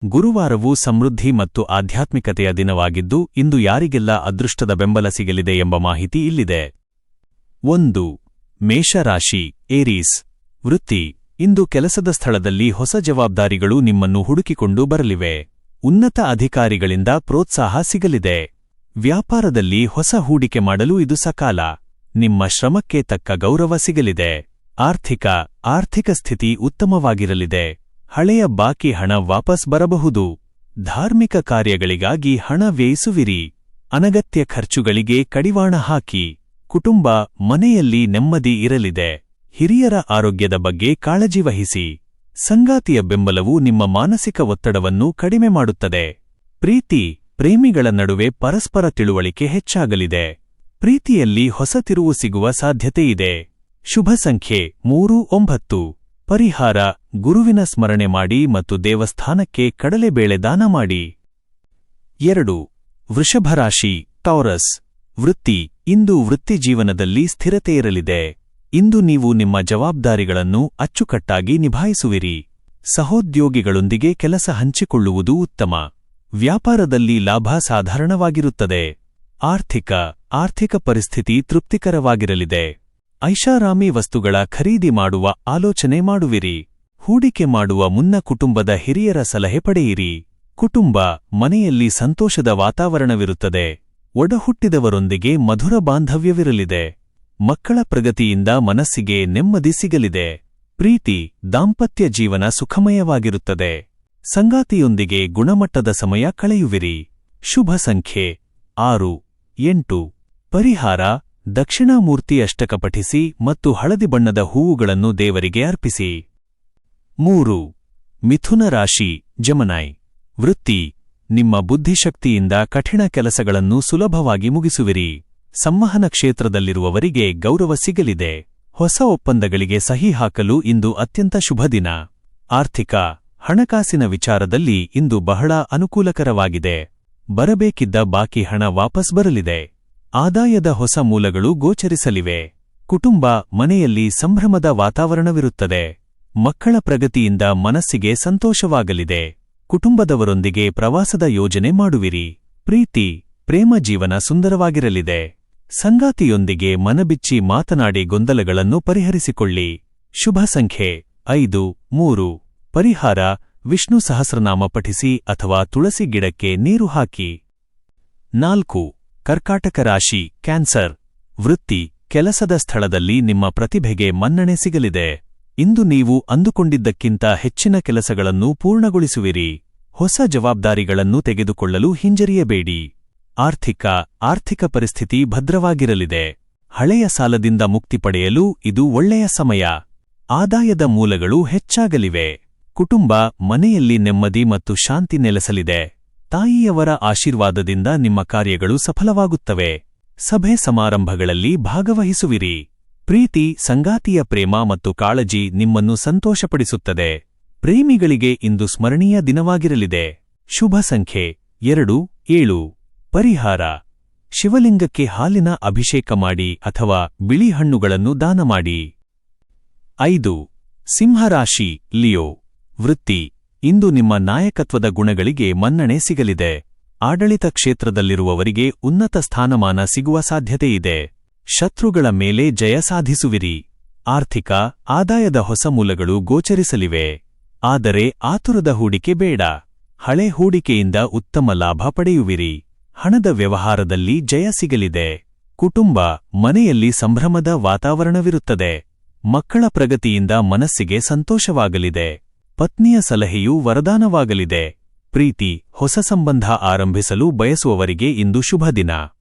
ಗುರುವಾರವು ಸಮೃದ್ಧಿ ಮತ್ತು ಆಧ್ಯಾತ್ಮಿಕತೆಯ ದಿನವಾಗಿದ್ದು ಇಂದು ಯಾರಿಗೆಲ್ಲ ಅದೃಷ್ಟದ ಬೆಂಬಲ ಸಿಗಲಿದೆ ಎಂಬ ಮಾಹಿತಿ ಇಲ್ಲಿದೆ. 1. ಮೇಷರಾಶಿ ಏರೀಸ್. ವೃತ್ತಿ. ಇಂದು ಕೆಲಸದ ಸ್ಥಳದಲ್ಲಿ ಹೊಸ ಜವಾಬ್ದಾರಿಗಳು ನಿಮ್ಮನ್ನು ಹುಡುಕಿಕೊಂಡು ಬರಲಿವೆ. ಉನ್ನತ ಅಧಿಕಾರಿಗಳಿಂದ ಪ್ರೋತ್ಸಾಹ ಸಿಗಲಿದೆ. ವ್ಯಾಪಾರದಲ್ಲಿ ಹೊಸ ಹೂಡಿಕೆ ಮಾಡಲು ಇದು ಸಕಾಲ. ನಿಮ್ಮ ಶ್ರಮಕ್ಕೆ ತಕ್ಕ ಗೌರವ ಸಿಗಲಿದೆ. ಆರ್ಥಿಕ ಸ್ಥಿತಿ ಉತ್ತಮವಾಗಿರಲಿದೆ. ಹಳೆಯ ಬಾಕಿ ಹಣ ವಾಪಸ್ ಬರಬಹುದು. ಧಾರ್ಮಿಕ ಕಾರ್ಯಗಳಿಗಾಗಿ ಹಣ ವ್ಯಯಿಸುವಿರಿ. ಅನಗತ್ಯ ಖರ್ಚುಗಳಿಗೆ ಕಡಿವಾಣ ಹಾಕಿ. ಕುಟುಂಬ ಮನೆಯಲ್ಲಿ ನೆಮ್ಮದಿ ಇರಲಿದೆ. ಹಿರಿಯರ ಆರೋಗ್ಯದ ಬಗ್ಗೆ ಕಾಳಜಿ ವಹಿಸಿ. ಸಂಗಾತಿಯ ಬೆಂಬಲವು ನಿಮ್ಮ ಮಾನಸಿಕ ಒತ್ತಡವನ್ನು ಕಡಿಮೆ ಮಾಡುತ್ತದೆ. ಪ್ರೀತಿ. ಪ್ರೇಮಿಗಳ ನಡುವೆ ಪರಸ್ಪರ ತಿಳುವಳಿಕೆ ಹೆಚ್ಚಾಗಲಿದೆ. ಪ್ರೀತಿಯಲ್ಲಿ ಹೊಸ ತಿರುವು ಸಿಗುವ ಸಾಧ್ಯತೆಯಿದೆ. ಶುಭ ಸಂಖ್ಯೆ 3-9. ಪರಿಹಾರ. ಗುರುವಿನ ಸ್ಮರಣೆ ಮಾಡಿ ಮತ್ತು ದೇವಸ್ಥಾನಕ್ಕೆ ಕಡಲೆಬೇಳೆ ದಾನ ಮಾಡಿ. 2. ವೃಷಭರಾಶಿ ಟೌರಸ್. ವೃತ್ತಿ. ಇಂದು ವೃತ್ತಿಜೀವನದಲ್ಲಿ ಸ್ಥಿರತೆ ಇರಲಿದೆ. ಇಂದು ನೀವು ನಿಮ್ಮ ಜವಾಬ್ದಾರಿಗಳನ್ನು ಅಚ್ಚುಕಟ್ಟಾಗಿ ನಿಭಾಯಿಸುವಿರಿ. ಸಹೋದ್ಯೋಗಿಗಳೊಂದಿಗೆ ಕೆಲಸ ಹಂಚಿಕೊಳ್ಳುವುದು ಉತ್ತಮ. ವ್ಯಾಪಾರದಲ್ಲಿ ಲಾಭ ಸಾಧಾರಣವಾಗಿರುತ್ತದೆ. ಆರ್ಥಿಕ ಪರಿಸ್ಥಿತಿ ತೃಪ್ತಿಕರವಾಗಿರಲಿದೆ. ಐಷಾರಾಮಿ ವಸ್ತುಗಳ ಖರೀದಿ ಮಾಡುವ ಆಲೋಚನೆ ಮಾಡುವಿರಿ. ಹೂಡಿಕೆ ಮಾಡುವ ಮುನ್ನ ಕುಟುಂಬದ ಹಿರಿಯರ ಸಲಹೆ ಪಡೆಯಿರಿ. ಕುಟುಂಬ ಮನೆಯಲ್ಲಿ ಸಂತೋಷದ ವಾತಾವರಣವಿರುತ್ತದೆ. ಒಡಹುಟ್ಟಿದವರೊಂದಿಗೆ ಮಧುರ ಬಾಂಧವ್ಯವಿರಲಿದೆ. ಮಕ್ಕಳ ಪ್ರಗತಿಯಿಂದ ಮನಸ್ಸಿಗೆ ನೆಮ್ಮದಿ ಸಿಗಲಿದೆ. ಪ್ರೀತಿ. ದಾಂಪತ್ಯ ಜೀವನ ಸುಖಮಯವಾಗಿರುತ್ತದೆ. ಸಂಗಾತಿಯೊಂದಿಗೆ ಗುಣಮಟ್ಟದ ಸಮಯ ಕಳೆಯುವಿರಿ. ಶುಭ ಸಂಖ್ಯೆ 6-8. ಪರಿಹಾರ. ದಕ್ಷಿಣಾಮೂರ್ತಿ ಅಷ್ಟಕ ಪಠಿಸಿ ಮತ್ತು ಹಳದಿ ಬಣ್ಣದ ಹೂವುಗಳನ್ನು ದೇವರಿಗೆ ಅರ್ಪಿಸಿ. 3. ಮಿಥುನ ರಾಶಿ ಜೆಮಿನಿ. ವೃತ್ತಿ. ನಿಮ್ಮ ಬುದ್ಧಿಶಕ್ತಿಯಿಂದ ಕಠಿಣ ಕೆಲಸಗಳನ್ನು ಸುಲಭವಾಗಿ ಮುಗಿಸುವಿರಿ. ಸಂವಹನ ಕ್ಷೇತ್ರದಲ್ಲಿರುವವರಿಗೆ ಗೌರವ ಸಿಗಲಿದೆ. ಹೊಸ ಒಪ್ಪಂದಗಳಿಗೆ ಸಹಿ ಹಾಕಲು ಇಂದು ಅತ್ಯಂತ ಶುಭ ದಿನ. ಹಣಕಾಸಿನ ವಿಚಾರದಲ್ಲಿ ಇಂದು ಬಹಳ ಅನುಕೂಲಕರವಾಗಿದೆ. ಬರಬೇಕಿದ್ದ ಬಾಕಿ ಹಣ ವಾಪಸ್ ಬರಲಿದೆ. ಆದಾಯದ ಹೊಸ ಮೂಲಗಳು ಗೋಚರಿಸಲಿವೆ. ಕುಟುಂಬ ಮನೆಯಲ್ಲಿ ಸಂಭ್ರಮದ ವಾತಾವರಣವಿರುತ್ತದೆ. ಮಕ್ಕಳ ಪ್ರಗತಿಯಿಂದ ಮನಸ್ಸಿಗೆ ಸಂತೋಷವಾಗಲಿದೆ. ಕುಟುಂಬದವರೊಂದಿಗೆ ಪ್ರವಾಸದ ಯೋಜನೆ ಮಾಡುವಿರಿ. ಪ್ರೀತಿ. ಪ್ರೇಮ ಜೀವನ ಸುಂದರವಾಗಿರಲಿದೆ. ಸಂಗಾತಿಯೊಂದಿಗೆ ಮನಬಿಚ್ಚಿ ಮಾತನಾಡಿ ಗೊಂದಲಗಳನ್ನು ಪರಿಹರಿಸಿಕೊಳ್ಳಿ. ಶುಭ ಸಂಖ್ಯೆ 5-3. ಪರಿಹಾರ. ವಿಷ್ಣು ಸಹಸ್ರನಾಮ ಪಠಿಸಿ ಅಥವಾ ತುಳಸಿ ಗಿಡಕ್ಕೆ ನೀರು ಹಾಕಿ. 4. ಕರ್ಕಾಟಕ ರಾಶಿ ಕ್ಯಾನ್ಸರ್. ವೃತ್ತಿ. ಕೆಲಸದ ಸ್ಥಳದಲ್ಲಿ ನಿಮ್ಮ ಪ್ರತಿಭೆಗೆ ಮನ್ನಣೆ ಸಿಗಲಿದೆ. ಇಂದು ನೀವು ಅಂದುಕೊಂಡಿದ್ದಕ್ಕಿಂತ ಹೆಚ್ಚಿನ ಕೆಲಸಗಳನ್ನು ಪೂರ್ಣಗೊಳಿಸುವಿರಿ. ಹೊಸ ಜವಾಬ್ದಾರಿಗಳನ್ನು ತೆಗೆದುಕೊಳ್ಳಲು ಹಿಂಜರಿಯಬೇಡಿ. ಆರ್ಥಿಕ ಪರಿಸ್ಥಿತಿ ಭದ್ರವಾಗಿರಲಿದೆ. ಹಳೆಯ ಸಾಲದಿಂದ ಮುಕ್ತಿ ಪಡೆಯಲು ಇದು ಒಳ್ಳೆಯ ಸಮಯ. ಆದಾಯದ ಮೂಲಗಳು ಹೆಚ್ಚಾಗಲಿವೆ. ಕುಟುಂಬ ಮನೆಯಲ್ಲಿ ನೆಮ್ಮದಿ ಮತ್ತು ಶಾಂತಿ ನೆಲೆಸಲಿದೆ. ತಾಯಿಯವರ ಆಶೀರ್ವಾದದಿಂದ ನಿಮ್ಮ ಕಾರ್ಯಗಳು ಸಫಲವಾಗುತ್ತವೆ. ಸಭೆ ಸಮಾರಂಭಗಳಲ್ಲಿ ಭಾಗವಹಿಸುವಿರಿ. ಪ್ರೀತಿ. ಸಂಗಾತಿಯ ಪ್ರೇಮ ಮತ್ತು ಕಾಳಜಿ ನಿಮ್ಮನ್ನು ಸಂತೋಷಪಡಿಸುತ್ತದೆ. ಪ್ರೇಮಿಗಳಿಗೆ ಇಂದು ಸ್ಮರಣೀಯ ದಿನವಾಗಿರಲಿದೆ. ಶುಭ ಸಂಖ್ಯೆ 2-7. ಪರಿಹಾರ. ಶಿವಲಿಂಗಕ್ಕೆ ಹಾಲಿನ ಅಭಿಷೇಕ ಮಾಡಿ ಅಥವಾ ಬಿಳಿ ಹಣ್ಣುಗಳನ್ನು ದಾನ ಮಾಡಿ. 5. ಸಿಂಹರಾಶಿ ಲಿಯೋ. ವೃತ್ತಿ. ಇಂದು ನಿಮ್ಮ ನಾಯಕತ್ವದ ಗುಣಗಳಿಗೆ ಮನ್ನಣೆ ಸಿಗಲಿದೆ. ಆಡಳಿತ ಕ್ಷೇತ್ರದಲ್ಲಿರುವವರಿಗೆ ಉನ್ನತ ಸ್ಥಾನಮಾನ ಸಿಗುವ ಸಾಧ್ಯತೆಯಿದೆ. ಶತ್ರುಗಳ ಮೇಲೆ ಜಯ ಸಾಧಿಸುವಿರಿ. ಆದಾಯದ ಹೊಸ ಮೂಲಗಳು ಗೋಚರಿಸಲಿವೆ. ಆದರೆ ಆತುರದ ಹೂಡಿಕೆ ಬೇಡ. ಹಳೆ ಹೂಡಿಕೆಯಿಂದ ಉತ್ತಮ ಲಾಭ ಪಡೆಯುವಿರಿ. ಹಣದ ವ್ಯವಹಾರದಲ್ಲಿ ಜಯ ಸಿಗಲಿದೆ. ಕುಟುಂಬ ಮನೆಯಲ್ಲಿ ಸಂಭ್ರಮದ ವಾತಾವರಣವಿರುತ್ತದೆ. ಮಕ್ಕಳ ಪ್ರಗತಿಯಿಂದ ಮನಸ್ಸಿಗೆ ಸಂತೋಷವಾಗಲಿದೆ. ಪತ್ನಿಯ ಸಲಹೆಯು ವರದಾನವಾಗಲಿದೆ. ಪ್ರೀತಿ. ಹೊಸ ಸಂಬಂಧ ಆರಂಭಿಸಲು ಬಯಸುವವರಿಗೆ ಇಂದು ಶುಭ ದಿನ.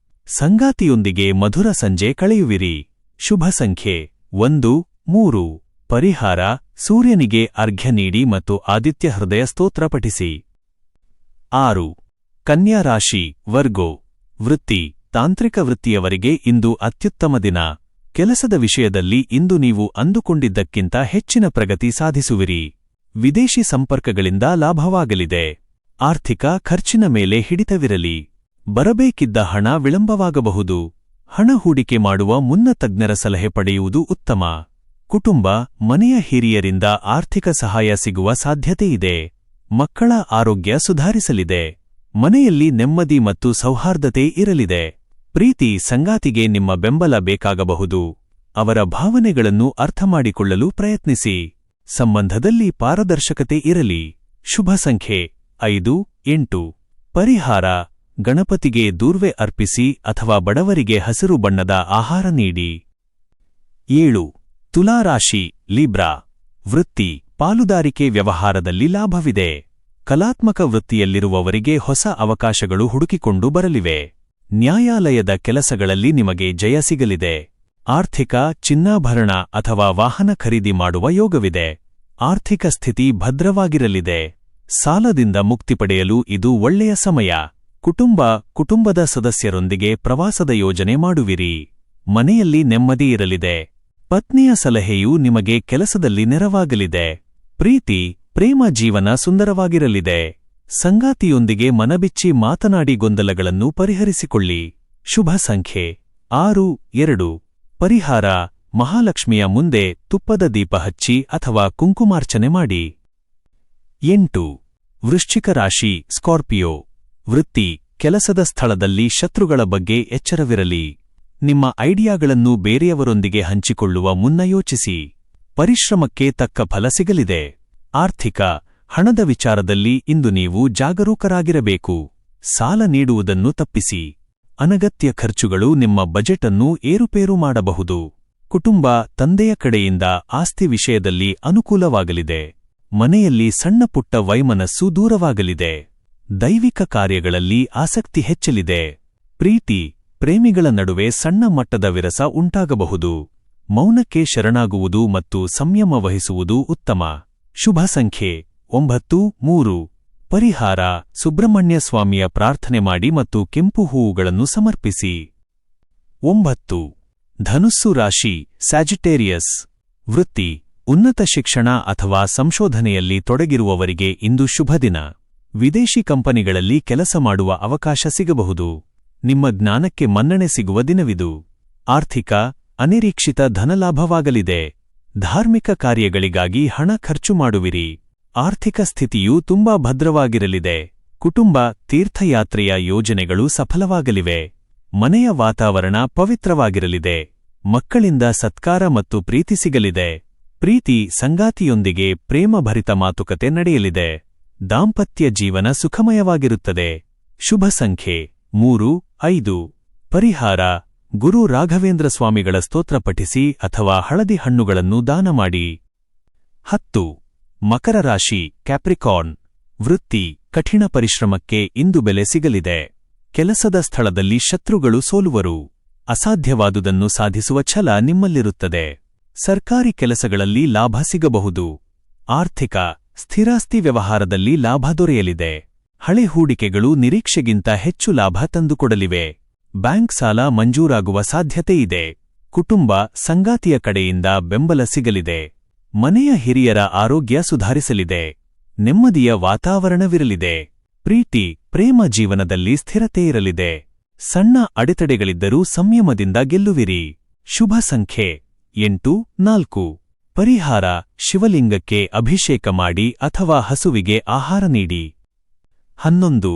ಸಂಗಾತಿಯೊಂದಿಗೆ ಮಧುರ ಸಂಜೆ ಕಳೆಯುವಿರಿ. ಶುಭ ಸಂಖ್ಯೆ 1-3. ಪರಿಹಾರ. ಸೂರ್ಯನಿಗೆ ಅರ್ಘ್ಯ ನೀಡಿ ಮತ್ತು ಆದಿತ್ಯ ಹೃದಯ ಸ್ತೋತ್ರ ಪಠಿಸಿ. 6. ಕನ್ಯಾ ರಾಶಿ ವರ್ಗೋ. ವೃತ್ತಿ. ತಾಂತ್ರಿಕ ವೃತ್ತಿಯವರಿಗೆ ಇಂದು ಅತ್ಯುತ್ತಮ ದಿನ. ಕೆಲಸದ ವಿಷಯದಲ್ಲಿ ಇಂದು ನೀವು ಅಂದುಕೊಂಡಿದ್ದಕ್ಕಿಂತ ಹೆಚ್ಚಿನ ಪ್ರಗತಿ ಸಾಧಿಸುವಿರಿ. ವಿದೇಶಿ ಸಂಪರ್ಕಗಳಿಂದ ಲಾಭವಾಗಲಿದೆ. ಖರ್ಚಿನ ಮೇಲೆ ಹಿಡಿತವಿರಲಿ. ಬರಬೇಕಿದ್ದ ಹಣ ವಿಳಂಬವಾಗಬಹುದು. ಹಣ ಹೂಡಿಕೆ ಮಾಡುವ ಮುನ್ನ ತಜ್ಞರ ಸಲಹೆ ಪಡೆಯುವುದು ಉತ್ತಮ. ಕುಟುಂಬ ಮನೆಯ ಹಿರಿಯರಿಂದ ಆರ್ಥಿಕ ಸಹಾಯ ಸಿಗುವ ಸಾಧ್ಯತೆಯಿದೆ. ಮಕ್ಕಳ ಆರೋಗ್ಯ ಸುಧಾರಿಸಲಿದೆ. ಮನೆಯಲ್ಲಿ ನೆಮ್ಮದಿ ಮತ್ತು ಸೌಹಾರ್ದತೆ ಇರಲಿದೆ. ಪ್ರೀತಿ ಸಂಗಾತಿಗೆ ನಿಮ್ಮ ಬೆಂಬಲ ಬೇಕಾಗಬಹುದು. ಅವರ ಭಾವನೆಗಳನ್ನು ಅರ್ಥಮಾಡಿಕೊಳ್ಳಲು ಪ್ರಯತ್ನಿಸಿ. ಸಂಬಂಧದಲ್ಲಿ ಪಾರದರ್ಶಕತೆ ಇರಲಿ. ಶುಭ ಸಂಖ್ಯೆ 5, 8. ಪರಿಹಾರ: ಗಣಪತಿಗೆ ದೂರ್ವೆ ಅರ್ಪಿಸಿ ಅಥವಾ ಬಡವರಿಗೆ ಹಸಿರು ಬಣ್ಣದ ಆಹಾರ ನೀಡಿ. 7. ತುಲಾ ರಾಶಿ ಲೀಬ್ರಾ. ವೃತ್ತಿ: ಪಾಲುದಾರಿಕೆ ವ್ಯವಹಾರದಲ್ಲಿ ಲಾಭವಿದೆ. ಕಲಾತ್ಮಕ ವೃತ್ತಿಯಲ್ಲಿರುವವರಿಗೆ ಹೊಸ ಅವಕಾಶಗಳು ಹುಡುಕಿಕೊಂಡು ಬರಲಿವೆ. ನ್ಯಾಯಾಲಯದ ಕೆಲಸಗಳಲ್ಲಿ ನಿಮಗೆ ಜಯ ಸಿಗಲಿದೆ. ಆರ್ಥಿಕ: ಚಿನ್ನಾಭರಣ ಅಥವಾ ವಾಹನ ಖರೀದಿ ಮಾಡುವ ಯೋಗವಿದೆ. ಆರ್ಥಿಕ ಸ್ಥಿತಿ ಭದ್ರವಾಗಿರಲಿದೆ. ಸಾಲದಿಂದ ಮುಕ್ತಿ ಪಡೆಯಲು ಇದು ಒಳ್ಳೆಯ ಸಮಯ. ಕುಟುಂಬದ ಸದಸ್ಯರೊಂದಿಗೆ ಪ್ರವಾಸದ ಯೋಜನೆ ಮಾಡುವಿರಿ. ಮನೆಯಲ್ಲಿ ನೆಮ್ಮದಿ ಇರಲಿದೆ. ಪತ್ನಿಯ ಸಲಹೆಯು ನಿಮಗೆ ಕೆಲಸದಲ್ಲಿ ನೆರವಾಗಲಿದೆ. ಪ್ರೇಮ ಜೀವನ ಸುಂದರವಾಗಿರಲಿದೆ. ಸಂಗಾತಿಯೊಂದಿಗೆ ಮನಬಿಚ್ಚಿ ಮಾತನಾಡಿ ಗೊಂದಲಗಳನ್ನು ಪರಿಹರಿಸಿಕೊಳ್ಳಿ. ಶುಭ ಸಂಖ್ಯೆ 6, 2. ಪರಿಹಾರ: ಮಹಾಲಕ್ಷ್ಮಿಯ ಮುಂದೆ ತುಪ್ಪದ ದೀಪ ಹಚ್ಚಿ ಅಥವಾ ಕುಂಕುಮಾರ್ಚನೆ ಮಾಡಿ. 8. ವೃಶ್ಚಿಕ ರಾಶಿ ಸ್ಕಾರ್ಪಿಯೋ. ವೃತ್ತಿ: ಕೆಲಸದ ಸ್ಥಳದಲ್ಲಿ ಶತ್ರುಗಳ ಬಗ್ಗೆ ಎಚ್ಚರವಿರಲಿ. ನಿಮ್ಮ ಐಡಿಯಾಗಳನ್ನು ಬೇರೆಯವರೊಂದಿಗೆ ಹಂಚಿಕೊಳ್ಳುವ ಮುನ್ನ ಯೋಚಿಸಿ. ಪರಿಶ್ರಮಕ್ಕೆ ತಕ್ಕ ಫಲ ಸಿಗಲಿದೆ. ಆರ್ಥಿಕ: ಹಣದ ವಿಚಾರದಲ್ಲಿ ಇಂದು ನೀವು ಜಾಗರೂಕರಾಗಿರಬೇಕು. ಸಾಲ ನೀಡುವುದನ್ನು ತಪ್ಪಿಸಿ. ಅನಗತ್ಯ ಖರ್ಚುಗಳು ನಿಮ್ಮ ಬಜೆಟ್ ಅನ್ನು ಏರುಪೇರು ಮಾಡಬಹುದು. ಕುಟುಂಬ: ತಂದೆಯ ಕಡೆಯಿಂದ ಆಸ್ತಿ ವಿಷಯದಲ್ಲಿ ಅನುಕೂಲವಾಗಲಿದೆ. ಮನೆಯಲ್ಲಿ ಸಣ್ಣಪುಟ್ಟ ವೈಮನಸ್ಸು ದೂರವಾಗಲಿದೆ. ದೈವಿಕ ಕಾರ್ಯಗಳಲ್ಲಿ ಆಸಕ್ತಿ ಹೆಚ್ಚಲಿದೆ. ಪ್ರೇಮಿಗಳ ನಡುವೆ ಸಣ್ಣ ಮಟ್ಟದ ವಿರಸ ಉಂಟಾಗಬಹುದು. ಮೌನಕ್ಕೆ ಶರಣಾಗುವುದು ಮತ್ತು ಸಂಯಮ ವಹಿಸುವುದು ಉತ್ತಮ. ಶುಭ ಸಂಖ್ಯೆ 9, 3. ಪರಿಹಾರ: ಸುಬ್ರಹ್ಮಣ್ಯ ಸ್ವಾಮಿಯ ಪ್ರಾರ್ಥನೆ ಮಾಡಿ ಮತ್ತು ಕೆಂಪು ಹೂವುಗಳನ್ನು ಸಮರ್ಪಿಸಿ. 9. ಧನುಸ್ಸು ರಾಶಿ ಸ್ಯಾಜಿಟೇರಿಯಸ್. ವೃತ್ತಿ: ಉನ್ನತ ಶಿಕ್ಷಣ ಅಥವಾ ಸಂಶೋಧನೆಯಲ್ಲಿ ತೊಡಗಿರುವವರಿಗೆ ಇಂದು ಶುಭ ದಿನ. ವಿದೇಶಿ ಕಂಪನಿಗಳಲ್ಲಿ ಕೆಲಸ ಮಾಡುವ ಅವಕಾಶ ಸಿಗಬಹುದು. ನಿಮ್ಮ ಜ್ಞಾನಕ್ಕೆ ಮನ್ನಣೆ ಸಿಗುವ ದಿನವಿದು. ಆರ್ಥಿಕ: ಅನಿರೀಕ್ಷಿತ ಧನಲಾಭವಾಗಲಿದೆ. ಧಾರ್ಮಿಕ ಕಾರ್ಯಗಳಿಗಾಗಿ ಹಣ ಖರ್ಚು ಮಾಡುವಿರಿ. ಆರ್ಥಿಕ ಸ್ಥಿತಿಯು ತುಂಬಾ ಭದ್ರವಾಗಿರಲಿದೆ. ಕುಟುಂಬ: ತೀರ್ಥಯಾತ್ರೆಯ ಯೋಜನೆಗಳು ಸಫಲವಾಗಲಿವೆ. ಮನೆಯ ವಾತಾವರಣ ಪವಿತ್ರವಾಗಿರಲಿದೆ. ಮಕ್ಕಳಿಂದ ಸತ್ಕಾರ ಮತ್ತು ಪ್ರೀತಿ ಸಿಗಲಿದೆ. ಸಂಗಾತಿಯೊಂದಿಗೆ ಪ್ರೇಮಭರಿತ ಮಾತುಕತೆ ನಡೆಯಲಿದೆ. ದಾಂಪತ್ಯ ಜೀವನ ಸುಖಮಯವಾಗಿರುತ್ತದೆ. ಶುಭ ಸಂಖ್ಯೆ 3, 5. ಪರಿಹಾರ: ಗುರು ರಾಘವೇಂದ್ರ ಸ್ವಾಮಿಗಳ ಸ್ತೋತ್ರ ಪಠಿಸಿ ಅಥವಾ ಹಳದಿ ಹಣ್ಣುಗಳನ್ನು ದಾನ ಮಾಡಿ. 10. ಮಕರ ರಾಶಿ ಕ್ಯಾಪ್ರಿಕಾರ್ನ್. ವೃತ್ತಿ: ಕಠಿಣ ಪರಿಶ್ರಮಕ್ಕೆ ಇಂದು ಬೆಲೆ ಸಿಗಲಿದೆ. ಕೆಲಸದ ಸ್ಥಳದಲ್ಲಿ ಶತ್ರುಗಳು ಸೋಲುವರು. ಅಸಾಧ್ಯವಾದುದನ್ನು ಸಾಧಿಸುವ ಛಲ ನಿಮ್ಮಲ್ಲಿರುತ್ತದೆ. ಸರ್ಕಾರಿ ಕೆಲಸಗಳಲ್ಲಿ ಲಾಭ ಸಿಗಬಹುದು. ಆರ್ಥಿಕ: ಸ್ಥಿರಾಸ್ತಿ ವ್ಯವಹಾರದಲ್ಲಿ ಲಾಭ ದೊರೆಯಲಿದೆ. ಹಳೆ ಹೂಡಿಕೆಗಳು ನಿರೀಕ್ಷೆಗಿಂತ ಹೆಚ್ಚು ಲಾಭ ತಂದುಕೊಡಲಿವೆ. ಬ್ಯಾಂಕ್ ಸಾಲ ಮಂಜೂರಾಗುವ ಸಾಧ್ಯತೆಯಿದೆ. ಕುಟುಂಬ: ಸಂಗಾತಿಯ ಕಡೆಯಿಂದ ಬೆಂಬಲ ಸಿಗಲಿದೆ. ಮನೆಯ ಹಿರಿಯರ ಆರೋಗ್ಯ ಸುಧಾರಿಸಲಿದೆ. ನೆಮ್ಮದಿಯ ವಾತಾವರಣವಿರಲಿದೆ. ಪ್ರೇಮ ಜೀವನದಲ್ಲಿ ಸ್ಥಿರತೆ ಇರಲಿದೆ. ಸಣ್ಣ ಅಡೆತಡೆಗಳಿದ್ದರೂ ಸಂಯಮದಿಂದ ಗೆಲ್ಲುವಿರಿ. ಶುಭ ಸಂಖ್ಯೆ 8, 4. ಪರಿಹಾರ: ಶಿವಲಿಂಗಕ್ಕೆ ಅಭಿಷೇಕ ಮಾಡಿ ಅಥವಾ ಹಸುವಿಗೆ ಆಹಾರ ನೀಡಿ. 11.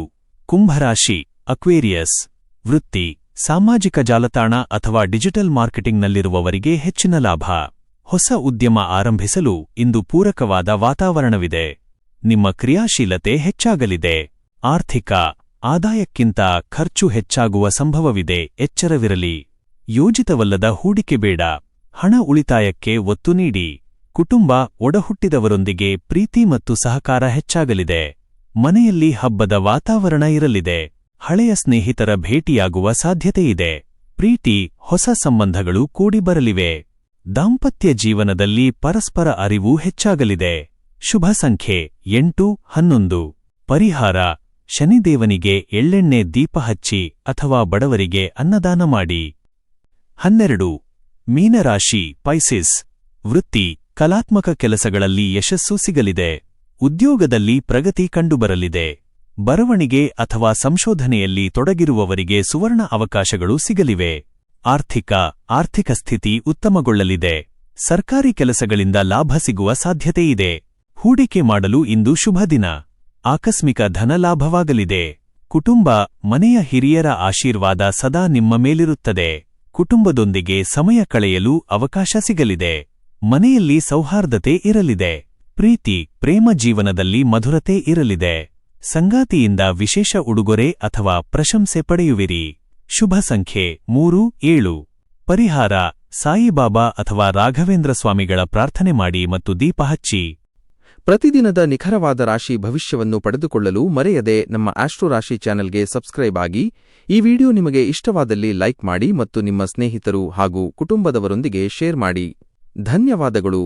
ಕುಂಭರಾಶಿ ಅಕ್ವೇರಿಯಸ್. ವೃತ್ತಿ: ಸಾಮಾಜಿಕ ಜಾಲತಾಣ ಅಥವಾ ಡಿಜಿಟಲ್ ಮಾರ್ಕೆಟಿಂಗ್ನಲ್ಲಿರುವವರಿಗೆ ಹೆಚ್ಚಿನ ಲಾಭ. ಹೊಸ ಉದ್ಯಮ ಆರಂಭಿಸಲು ಇಂದು ಪೂರಕವಾದ ವಾತಾವರಣವಿದೆ. ನಿಮ್ಮ ಕ್ರಿಯಾಶೀಲತೆ ಹೆಚ್ಚಾಗಲಿದೆ. ಆರ್ಥಿಕ: ಆದಾಯಕ್ಕಿಂತ ಖರ್ಚು ಹೆಚ್ಚಾಗುವ ಸಂಭವವಿದೆ. ಎಚ್ಚರವಿರಲಿ. ಯೋಜಿತವಲ್ಲದ ಹೂಡಿಕೆ ಬೇಡ. ಹಣ ಉಳಿತಾಯಕ್ಕೆ ಒತ್ತು ನೀಡಿ. ಕುಟುಂಬ: ಒಡಹುಟ್ಟಿದವರೊಂದಿಗೆ ಪ್ರೀತಿ ಮತ್ತು ಸಹಕಾರ ಹೆಚ್ಚಾಗಲಿದೆ. ಮನೆಯಲ್ಲಿ ಹಬ್ಬದ ವಾತಾವರಣ ಇರಲಿದೆ. ಹಳೆಯ ಸ್ನೇಹಿತರ ಭೇಟಿಯಾಗುವ ಸಾಧ್ಯತೆಯಿದೆ. ಹೊಸ ಸಂಬಂಧಗಳು ಕೂಡಿ ಬರಲಿವೆ. ದಾಂಪತ್ಯ ಜೀವನದಲ್ಲಿ ಪರಸ್ಪರ ಅರಿವು ಹೆಚ್ಚಾಗಲಿದೆ. ಶುಭ ಸಂಖ್ಯೆ 8, 11. ಪರಿಹಾರ: ಶನಿದೇವನಿಗೆ ಎಳ್ಳೆಣ್ಣೆ ದೀಪ ಹಚ್ಚಿ ಅಥವಾ ಬಡವರಿಗೆ ಅನ್ನದಾನ ಮಾಡಿ. 12. ಮೀನರಾಶಿ ಪೈಸಿಸ್. ವೃತ್ತಿ: ಕಲಾತ್ಮಕ ಕೆಲಸಗಳಲ್ಲಿ ಯಶಸ್ಸು ಸಿಗಲಿದೆ. ಉದ್ಯೋಗದಲ್ಲಿ ಪ್ರಗತಿ ಕಂಡುಬರಲಿದೆ. ಬರವಣಿಗೆ ಅಥವಾ ಸಂಶೋಧನೆಯಲ್ಲಿ ತೊಡಗಿರುವವರಿಗೆ ಸುವರ್ಣ ಅವಕಾಶಗಳು ಸಿಗಲಿವೆ. ಆರ್ಥಿಕ ಸ್ಥಿತಿ ಉತ್ತಮಗೊಳ್ಳಲಿದೆ. ಸರ್ಕಾರಿ ಕೆಲಸಗಳಿಂದ ಲಾಭ ಸಿಗುವ ಸಾಧ್ಯತೆಯಿದೆ. ಹೂಡಿಕೆ ಮಾಡಲು ಇಂದು ಶುಭ ದಿನ. ಆಕಸ್ಮಿಕ ಧನಲಾಭವಾಗಲಿದೆ. ಕುಟುಂಬ, ಮನೆಯ ಹಿರಿಯರ ಆಶೀರ್ವಾದ ಸದಾ ನಿಮ್ಮ ಮೇಲಿರುತ್ತದೆ. ಕುಟುಂಬದೊಂದಿಗೆ ಸಮಯ ಕಳೆಯಲು ಅವಕಾಶ ಸಿಗಲಿದೆ. ಮನೆಯಲ್ಲಿ ಸೌಹಾರ್ದತೆ ಇರಲಿದೆ. ಪ್ರೀತಿ, ಪ್ರೇಮ ಜೀವನದಲ್ಲಿ ಮಧುರತೆ ಇರಲಿದೆ. ಸಂಗಾತಿಯಿಂದ ವಿಶೇಷ ಉಡುಗೊರೆ ಅಥವಾ ಪ್ರಶಂಸೆ ಪಡೆಯುವಿರಿ. ಶುಭ ಸಂಖ್ಯೆ 3, 7. ಪರಿಹಾರ: ಸಾಯಿಬಾಬಾ ಅಥವಾ ರಾಘವೇಂದ್ರ ಸ್ವಾಮಿಗಳ ಪ್ರಾರ್ಥನೆ ಮಾಡಿ ಮತ್ತು ದೀಪ ಹಚ್ಚಿ. ಪ್ರತಿದಿನದ ನಿಖರವಾದ ರಾಶಿ ಭವಿಷ್ಯವನ್ನು ಪಡೆದುಕೊಳ್ಳಲು ಮರೆಯದೆ ನಮ್ಮ ಆಸ್ಟ್ರೋ ರಾಶಿ ಚಾನೆಲ್ಗೆ ಸಬ್ಸ್ಕ್ರೈಬ್ ಆಗಿ. ಈ ವಿಡಿಯೋ ನಿಮಗೆ ಇಷ್ಟವಾದಲ್ಲಿ ಲೈಕ್ ಮಾಡಿ ಮತ್ತು ನಿಮ್ಮ ಸ್ನೇಹಿತರು ಹಾಗೂ ಕುಟುಂಬದವರೊಂದಿಗೆ ಶೇರ್ ಮಾಡಿ. ಧನ್ಯವಾದಗಳು.